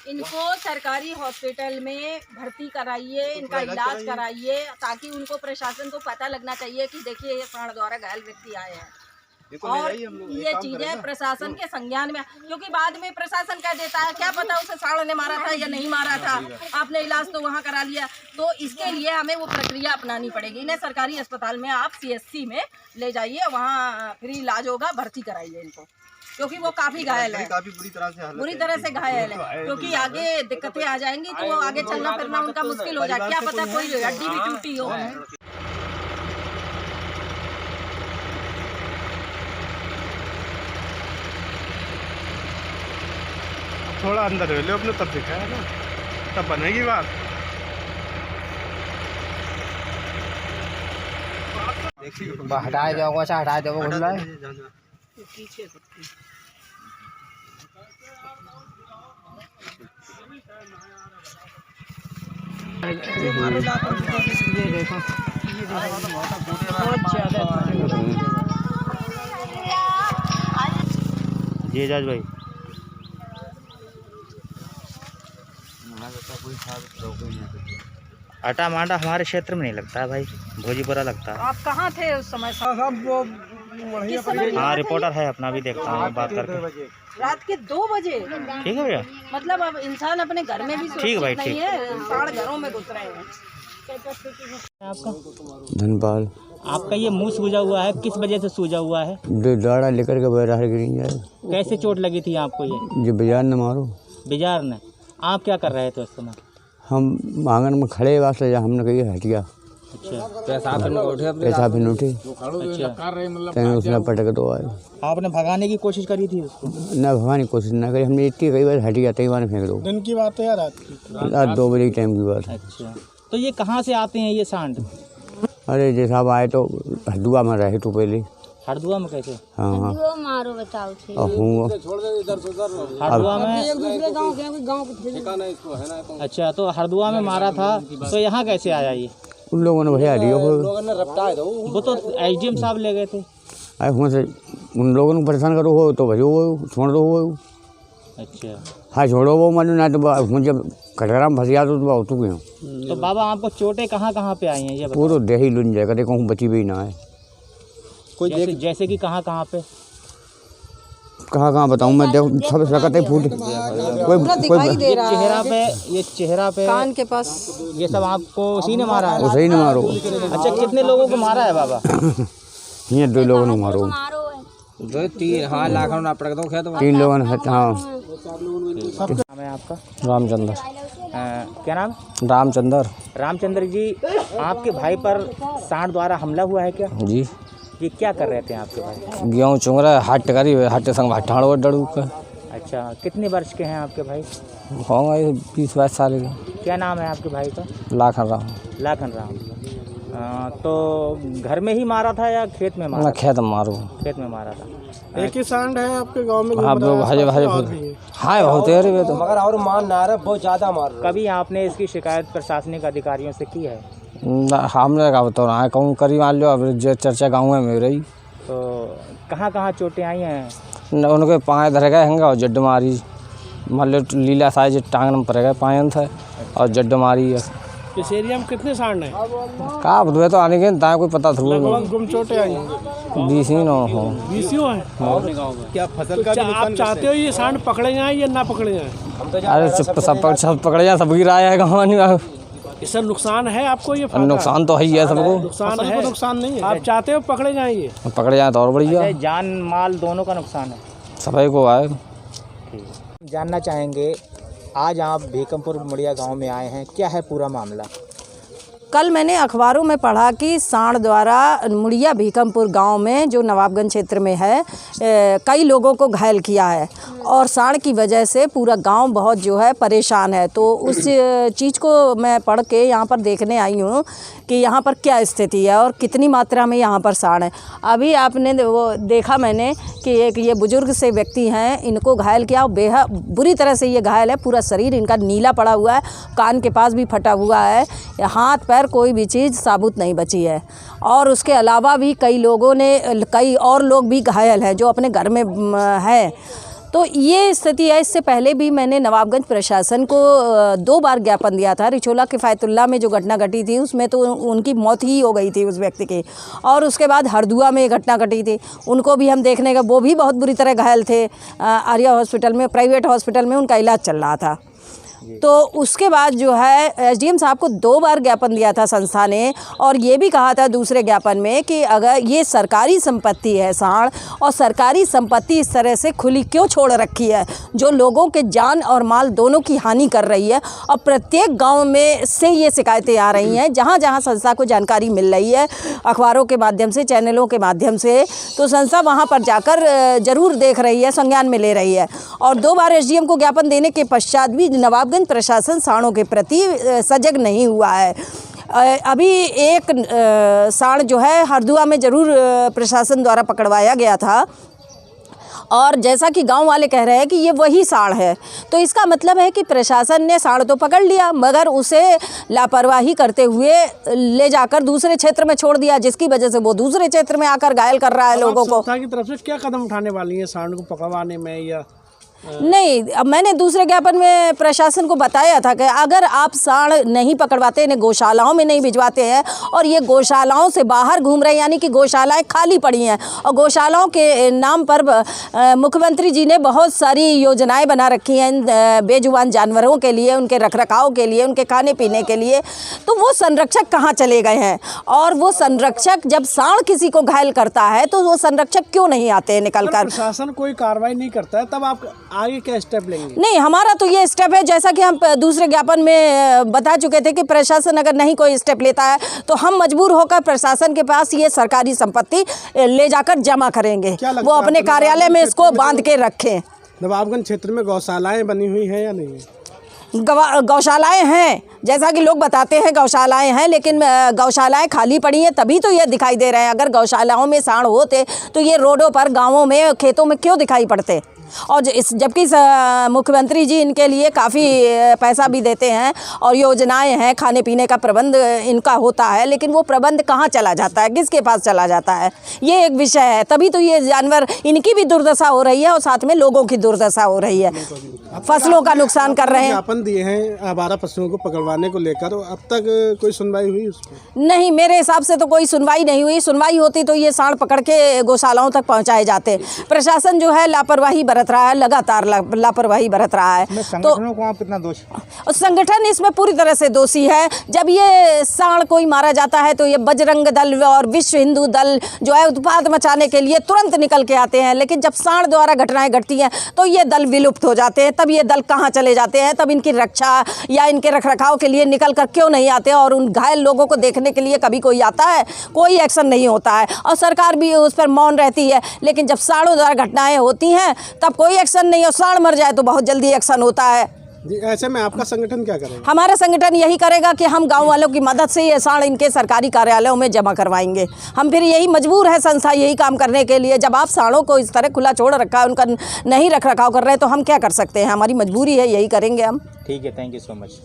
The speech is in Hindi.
इनको सरकारी हॉस्पिटल में भर्ती कराइए, इनका इलाज कराइए, ताकि उनको प्रशासन को पता लगना चाहिए कि देखिए ये सांड द्वारा घायल व्यक्ति आए हैं। और ये चीजें प्रशासन के संज्ञान में, क्योंकि बाद में प्रशासन कह देता है क्या पता उसे सांड ने मारा था या नहीं मारा था, आपने इलाज तो वहाँ करा लिया। तो इसके लिए हमें वो प्रक्रिया अपनानी पड़ेगी। इन्हें सरकारी अस्पताल में आप CSC में ले जाइए, वहाँ फ्री इलाज होगा, भर्ती कराइए इनको, क्योंकि वो काफी घायल है, काफी बुरी तरह से घायल है। क्योंकि आगे दिक्कतें आ जाएंगी तो आगे चलना फिरना उनका मुश्किल हो जाए, क्या पता कोई हड्डी भी टूटी हो। थोड़ा अंदर ले लो अपने, तब दिखाया ना, तब बनेगी बात। हटाए दो, अच्छा हटाए दो, बोल रहा है पीछे ये देखो बहुत ज्यादा जी एजाज भाई, आटा मांडा हमारे क्षेत्र में नहीं लगता है भाई, भोजीपुरा लगता है। आप कहाँ थे उस समय? हाँ रिपोर्टर है अपना, भी देखता हूँ बात करके। रात के 2 बजे? ठीक है भैया, मतलब अब इंसान अपने घर में भी ठीक है भाई, नहीं है, सांड घरों में घुस रहे हैं। आपका धनपाल, आपका ये मुंह सूजा हुआ है, किस वजह से सूजा हुआ है? दाड़ा लेकर के बाहर गिरी जाए। कैसे चोट लगी थी आपको? ये बाजार न मारो। बाजार ने? आप क्या कर रहे थे उस समय? हम आंगन में खड़े वास्ते हमने कही हटिया। अच्छा, पैसा फिर उठे, अच्छा, उसने पटक दो आए। आपने भगाने की कोशिश करी थी उसको? न भगाने की कोशिश न करी हमने, इतनी कई बार हटिया, कई बार फेंक दो। दिन की बात है या रात की? रात 2 बजे टाइम की बात है। अच्छा, तो ये कहाँ से आते हैं ये सांड? अरे जैसा अब आए तो हरदुआ में रहे तो पहले। हरदुआ में कैसे? हाँ हाँ, मारो बताओ हरदुआ में? अच्छा, तो हरदुआ में मारा था, तो यहाँ कैसे आया ये? उन लोगों ने भैया लिया, वो तो SDM साहब ले गए थे। आए वहाँ से उन लोगों को परेशान करो हो तो भजो वो छोड़ दो वो। अच्छा, हाँ छोड़ो वो मानो ना, तो मुझे कटघरा में फंसिया तो बहुत चुके हूँ। तो बाबा आपको चोटें कहाँ कहाँ पे आई हैं ये वो तो दे ही लुन जाए, कदे कहूँ बची भी ना है। कोई जैसे कि कहाँ कहाँ पे? कहाँ बताऊँ मैं, देखो सब सकते फूट कोई ये चेहरा पे कान के पास, ये सब आपको उसी ने मारा है? सही न मारो। अच्छा, कितने लोगों को मारा है बाबा? ये 2 लोगों ने मारो, 2-3, हाँ लाख ना पड़ दो, 3 लोगों ने। हाँ, नाम है आपका? रामचंद्र। क्या नाम? रामचंद्र। रामचंद्र जी, आपके भाई पर सांड द्वारा हमला हुआ है क्या? जी। ये क्या कर रहे थे आपके भाई? गेहूँ चुंग रहा है, हट करी हट संग हटाड़ डड़ू का। अच्छा, कितने वर्ष के हैं आपके भाई? होगा 20-22 साल के। क्या नाम है आपके भाई का? लाखन राम। लाखन राम। तो घर में ही मारा था या खेत में मारा? खेत में मारो। खेत में मारा था। एक ही सांड है आपके गांव में? आप लोग भाजे हाँ बहुत है रे, तो मगर और मान ना रहा, बहुत ज़्यादा मार। कभी आपने इसकी शिकायत प्रशासनिक अधिकारियों से की है? हमने क्या बता रहा है, कहूँ करी मान लो, अब जो चर्चा गाँव में रही। तो कहाँ कहाँ चोटें आई हैं? उनके पाँव धर गए होंगे और जड्ड मारी, मान लो लीला साइज टांग में पड़ गए पायन था और जड्ड मारी है। इस एरिया में कितने सांड हैं? कहाँ बतवे तो आने के ताकि कोई पता था। लगभग गुम चोटें आई हैं? 20 ही हो। 20 हैं? क्या फसल का आप चाहते हो ये सांड पकड़े जाए या ना पकड़े जाए? अरे सब पकड़े जाए, सब गिराया है गाँव। इससे नुकसान है आपको? ये नुकसान तो है ही है सबको। नुकसान है, नुकसान नहीं है। आप चाहते हो पकड़े जाए? ये पकड़े जाए तो और बढ़िया। जान माल दोनों का नुकसान है, सभी को आए। जानना चाहेंगे, आज आप भीकमपुर मुड़िया गांव में आए हैं, क्या है पूरा मामला? कल मैंने अखबारों में पढ़ा कि सांड द्वारा मुड़िया भीकमपुर गांव में, जो नवाबगंज क्षेत्र में है, कई लोगों को घायल किया है और सांड की वजह से पूरा गांव बहुत जो है परेशान है। तो उस चीज़ को मैं पढ़ के यहाँ पर देखने आई हूँ कि यहाँ पर क्या स्थिति है और कितनी मात्रा में यहाँ पर सांड है। अभी आपने वो देखा मैंने कि एक ये बुजुर्ग से व्यक्ति हैं, इनको घायल किया, बेहद बुरी तरह से ये घायल है, पूरा शरीर इनका नीला पड़ा हुआ है, कान के पास भी फटा हुआ है, हाथ पैर कोई भी चीज़ साबुत नहीं बची है। और उसके अलावा भी कई और लोग भी घायल हैं जो अपने घर में हैं। तो ये स्थिति है। इससे पहले भी मैंने नवाबगंज प्रशासन को 2 बार ज्ञापन दिया था। रिचोला किफ़ायतुल्लाह में जो घटना घटी थी उसमें तो उनकी मौत ही हो गई थी उस व्यक्ति की, और उसके बाद हरदुआ में घटना घटी थी, उनको भी हम देखने का, वो भी बहुत बुरी तरह घायल थे। आर्या हॉस्पिटल में, प्राइवेट हॉस्पिटल में उनका इलाज चल रहा था। तो उसके बाद जो है एसडीएम साहब को 2 बार ज्ञापन दिया था संस्था ने, और ये भी कहा था दूसरे ज्ञापन में कि अगर ये सरकारी संपत्ति है साँड़, और सरकारी संपत्ति इस तरह से खुली क्यों छोड़ रखी है जो लोगों के जान और माल दोनों की हानि कर रही है। और प्रत्येक गांव में से ये शिकायतें आ रही हैं, जहां जहां संस्था को जानकारी मिल रही है अखबारों के माध्यम से, चैनलों के माध्यम से, तो संस्था वहां पर जाकर ज़रूर देख रही है, संज्ञान में ले रही है। और 2 बार एसडीएम को ज्ञापन देने के पश्चात भी नवाबगंज प्रशासन साँड़ों के प्रति सजग नहीं हुआ है। अभी एक साँड़ जो है हरदुआ में ज़रूर प्रशासन द्वारा पकड़वाया गया था, और जैसा कि गांव वाले कह रहे हैं कि ये वही साँड़ है, तो इसका मतलब है कि प्रशासन ने साँड़ तो पकड़ लिया मगर उसे लापरवाही करते हुए ले जाकर दूसरे क्षेत्र में छोड़ दिया, जिसकी वजह से वो दूसरे क्षेत्र में आकर घायल कर रहा है लोगों को। संस्था की तरफ से क्या कदम उठाने वाली है साँड़ को पकड़वाने में? या नहीं, अब मैंने दूसरे ज्ञापन में प्रशासन को बताया था कि अगर आप साँड़ नहीं पकड़वाते, इन्हें गौशालाओं में नहीं भिजवाते हैं, और ये गौशालाओं से बाहर घूम रहे हैं, यानी कि गौशालाएं खाली पड़ी हैं, और गौशालाओं के नाम पर मुख्यमंत्री जी ने बहुत सारी योजनाएं बना रखी हैं बेजुबान जानवरों के लिए, उनके रखरखाव के लिए, उनके खाने पीने के लिए, तो वो संरक्षक कहाँ चले गए हैं? और वो संरक्षक जब साँड़ किसी को घायल करता है तो वो संरक्षक क्यों नहीं आते निकल कर? प्रशासन कोई कार्रवाई नहीं करता है, तब आप आगे क्या स्टेप लेंगे? नहीं, हमारा तो ये स्टेप है, जैसा कि हम दूसरे ज्ञापन में बता चुके थे कि प्रशासन अगर नहीं कोई स्टेप लेता है तो हम मजबूर होकर प्रशासन के पास ये सरकारी संपत्ति ले जाकर जमा करेंगे। वो अपने कार्यालय में इसको बांध के रखें। नवाबगंज क्षेत्र में गौशालाएं बनी हुई हैं या नहीं? गौशालाएं हैं, जैसा कि लोग बताते हैं गौशालाएं हैं, लेकिन गौशालाएं खाली पड़ी हैं, तभी तो ये दिखाई दे रहे हैं। अगर गौशालाओं में साँड़ होते तो ये रोडों पर, गाँवों में, खेतों में क्यों दिखाई पड़ते? और जबकि मुख्यमंत्री जी इनके लिए काफ़ी पैसा भी देते हैं और योजनाएं हैं, खाने पीने का प्रबंध इनका होता है, लेकिन वो प्रबंध कहाँ चला जाता है, किसके पास चला जाता है, ये एक विषय है। तभी तो ये जानवर, इनकी भी दुर्दशा हो रही है और साथ में लोगों की दुर्दशा हो रही है, फसलों का नुकसान कर रहे हैं। ज्ञापन दिए हैं आवारा पशुओं को पकड़वाने को लेकर, अब तक कोई सुनवाई हुई उस पर? नहीं, मेरे हिसाब से तो कोई सुनवाई नहीं हुई। सुनवाई होती तो ये साँड़ पकड़ के गौशालाओं तक पहुँचाए जाते। प्रशासन जो है लापरवाही बरत रहा है, लगातार लापरवाही बरत रहा है। संगठनों को आप कितना दोष? संगठन इसमें पूरी तरह से दोषी है। जब ये साँड़ कोई मारा जाता है तो ये बजरंग दल और विश्व हिंदू दल जो है उत्पात मचाने के लिए तुरंत निकल के आते हैं, लेकिन जब साँड़ द्वारा घटनाएं घटती हैं तो ये दल विलुप्त हो जाते हैं। तब ये दल कहाँ चले जाते हैं? तब इनकी रक्षा या इनके रखरखाव के लिए निकल कर क्यों नहीं आते? और उन घायल लोगों को देखने के लिए कभी कोई आता है? कोई एक्शन नहीं होता है, और सरकार भी उस पर मौन रहती है। लेकिन जब साँड़ों द्वारा घटनाएं होती हैं तब कोई एक्शन नहीं, और साँड़ मर जाए तो बहुत जल्दी एक्शन होता है। जी, ऐसे में आपका संगठन क्या करेगा? हमारा संगठन यही करेगा कि हम गांव वालों की मदद से ये साँड़ इनके सरकारी कार्यालयों में जमा करवाएंगे। हम फिर यही मजबूर है संस्था यही काम करने के लिए। जब आप साँड़ों को इस तरह खुला छोड़ रखा है, उनका नहीं रख रखाव कर रहे हैं, तो हम क्या कर सकते हैं? हमारी मजबूरी है, यही करेंगे हम। ठीक है, थैंक यू सो मच।